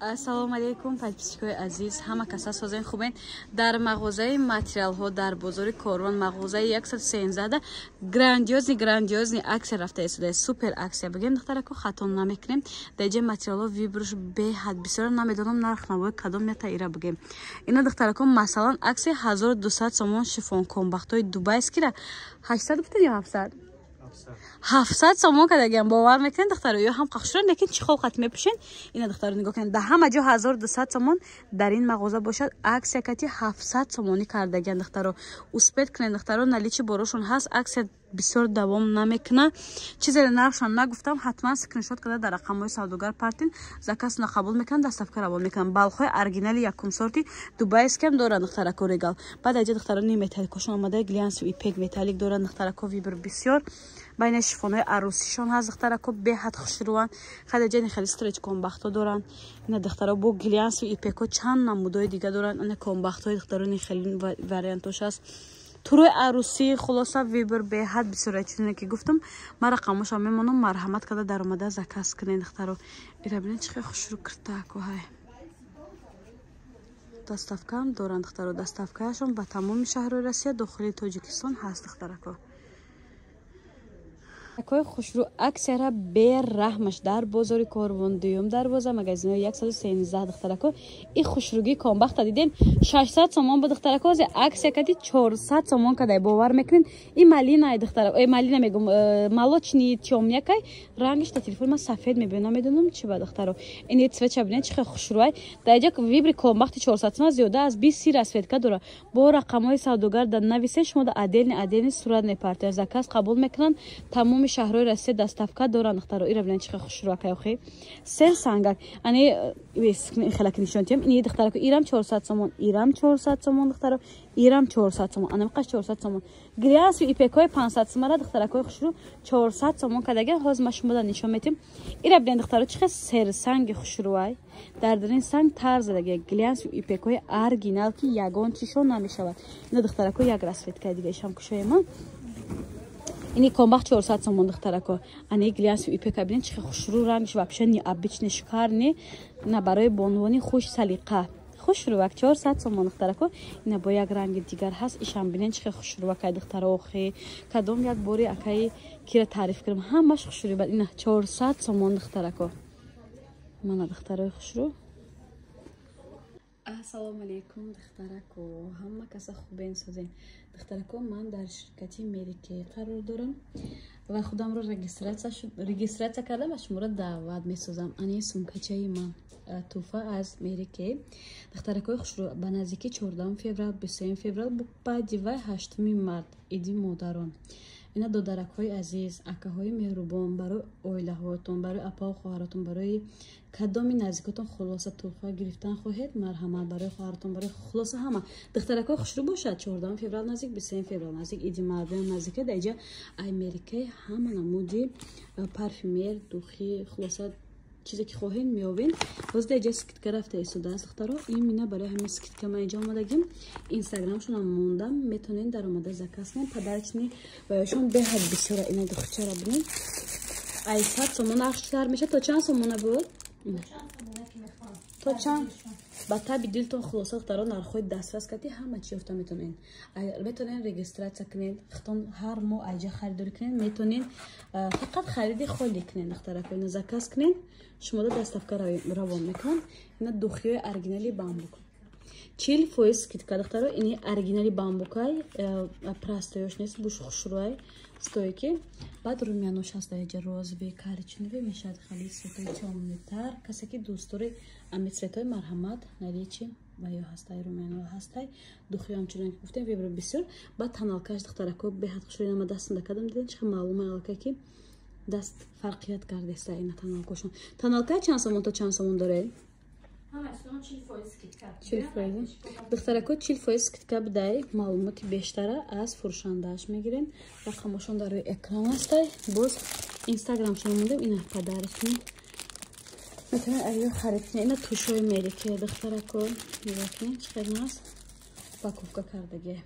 Ассалому алейкум подписчикои азиз, ҳама каса созен хубен. Дар мағозаи материалҳо дар бозори Корвон, мағозаи 113 грандиозни аксия рафта истуда. Супер аксия бигем духтарако хато намекунем. Дар ҷои материалҳо вибруш беҳад бисёр намедонам нарх навои кадом мета ира бигем. Ина духтарако масалан аксия 1200 сомон шифон комбахтои дубайскира 800 гуфтед ё 700? 700 сомон кадагиам бовар мекунед духтаро ё ҳам қахшуран лекин чӣ холқат мепӯшен. Ина духтаро нигоҳ кунед, дар ҳама ҷо 1200 сомон дар ин мағоза бошад. аксия кати 700 сомонӣ кардагиан духтаро. успед кунед духтаро, наличи борошон ҳаст. аксия бисёр давом намекуна. чизе нархшон нагуфтам, ҳатман скриншот када дар рақамҳои савдогар партин закасна қабул мекунанд, доставка равон мекунанд. балхои оригинали якум сорти дубайскиам доранд духтарако регал. баъд аҷа духтаро не металлик кошон омадаи глянсу ипек металлик доранд духтарако вибр бисёр. байна шифонои арусишон ҳаст духтарако беҳад хушрӯанд. хеле ҷани хеле стреч комбахто доранд. ина духтаро бо глянсу ипеко чанд намудои дига доранд. ина комбахтои духтаро не хеле вариантош аст. турои арусӣ хулоса вибр беҳад бисёр чизоне ки гуфтам. ман рақамошам мемонам, марҳамат када дар омада заказ кунед духтаро. ира бинед чӣ хеле хушрӯ киртаако ҳай. доставкаам доранд духтаро. доставкаашон ба тамоми шаҳрҳои Россия, дохили Тоҷикистон ҳаст духтарако. акои хушрӯ аксияра бераҳмаш дар бозори Корвон дуюм дарвоза магазинои 113 духтарако. и хушрӯги комбахта дидем 600 сомон бо духтарако. ози аксия кади 400 сомон кадай бовар мекунед. и малина духтарако, малина мегум молочни тёмякай рангиш та телефон ма сафед мебинам, медонам чӣ ба духтаро. ин цветча бинед чӣ хеле хушрӯай. дар ҷо вибри комбахти 400 сомон зиёда аз 20 расветка дора. бо рақамҳои савдогар дар нависен шумо да отдельный суратный партия заказ қабул мекунанд. тамоми шаҳрҳои Россия доставка доранд духтаро. ира бинед чӣ хеле хушрӯ акайохи. сен сангак ани хелаки нишонтиям. ини духтарако ирам 400 сомон, ирам 400 сомон духтаро, ирам 400 сомон, анамқаш 400 сомон. гряс ва ипекой 500 сомон духтарако хушрӯ 400 сомон кадаган. ҳозир ма шумо да нишон метим. ира бинед духтаро чӣ хеле серсанги хушрӯай. дар ин санг тар задаги глянс ва ипекой оригинал ки ягон чишон намешавад. ина духтарако як расветка дига ишам кушояма. ини комбахт 400 сомон духтарако. ани глянс ва ипека бинед чӣ хеле хушрӯ рангш вообще не обычный шикарный на барои бонвони хуш салиқа. хушрӯак 400 сомон духтарако. ина бо як ранги дигар ҳаст. ишам бинед чӣ хеле хушрӯакай духтаро. охи кадом як бори акаи кира таъриф кардам, ҳамаш хушрӯ. бад ина 400 сомон духтарако. мана духтарои хушрӯ. ассалому алейкум духтарако, ҳама каса хубен созен духтарако. ман дар ширкати мерикей қарор дорам ва худамро регистратсия кардам ва шуморо даъват месозам. ани сумкачаи ман туҳфа аз мерикей духтаракои хушрӯ. ба наздики 14 феврал 23 феврал баъди вай 8 март иди модарон. ина додаракҳои азиз, акаҳои меҳрубон, барои оилаҳоятон, барои апау хоҳаратон, барои кадоми наздикотон хулоса туҳфа гирифтан хоҳед, марҳамат барои хоҳаратон, барои хулоса ҳама духтаракҳои хушрӯ бошад. 14 феврал наздик, 23 феврал наздик, иди мардон наздика. дар ҷа америкаи ҳама намуди парфюмер, духи, хулоса чизе ки хоҳед меёбед. ҳозир дар ҷа скидка рафта истодааст духтаро. ин мина барои ҳамин скидка ман инҷа омадагим. инстаграмшонам мондам, метавонед дар омада заказ кунед. подарочни шон беҳад бисёра. ина духчара бинед 800 сомон нархштар меша. то чанд сомона буд? то чанд? ба таби дилтон хулоса духтаро нархҳои дастрас кати ҳама чи ёфта метавонед. метавонед регистратсия кунед, хитон ҳар моҳ айҷа харидорӣ кунед. метавонед фақат хариди холӣ кунед духтарако. ина заказ кунед, шумо да доставка равон мекунанд. ина духиёи оригинали бамбук 40% скидка духтаро. ини оригинали бамбукай прастоёш нест, буш хушрӯай стойки. баъд румянош ҳаст дар ҷа розовый, коричневый мешавад. хали цветои тёмнитар. касе ки дӯстдори цветои марҳамат наличи ва ё ҳастай румяно ҳастай. духи ҳамчунон ки гуфтем вибро бисёр. баъд таналкаш духтарако беҳад хушрӯ. ина ма дастам дакадам дидем чӣ маълума алка ки даст фарқият кардеста. ина таналкашон. таналка чанд сомон то чанд сомон доред? 40%. духтарако 40% скидка бидай. маълумоти бештара аз фурӯшандааш мегирен. рақамошон дар рӯи экран ҳастай. боз инстаграмшон мондем. ина подарочни метавонед аё харид кунед. ина тушои мерикей духтарако. нигоҳ кунед чӣ хел аст упаковка кардаги.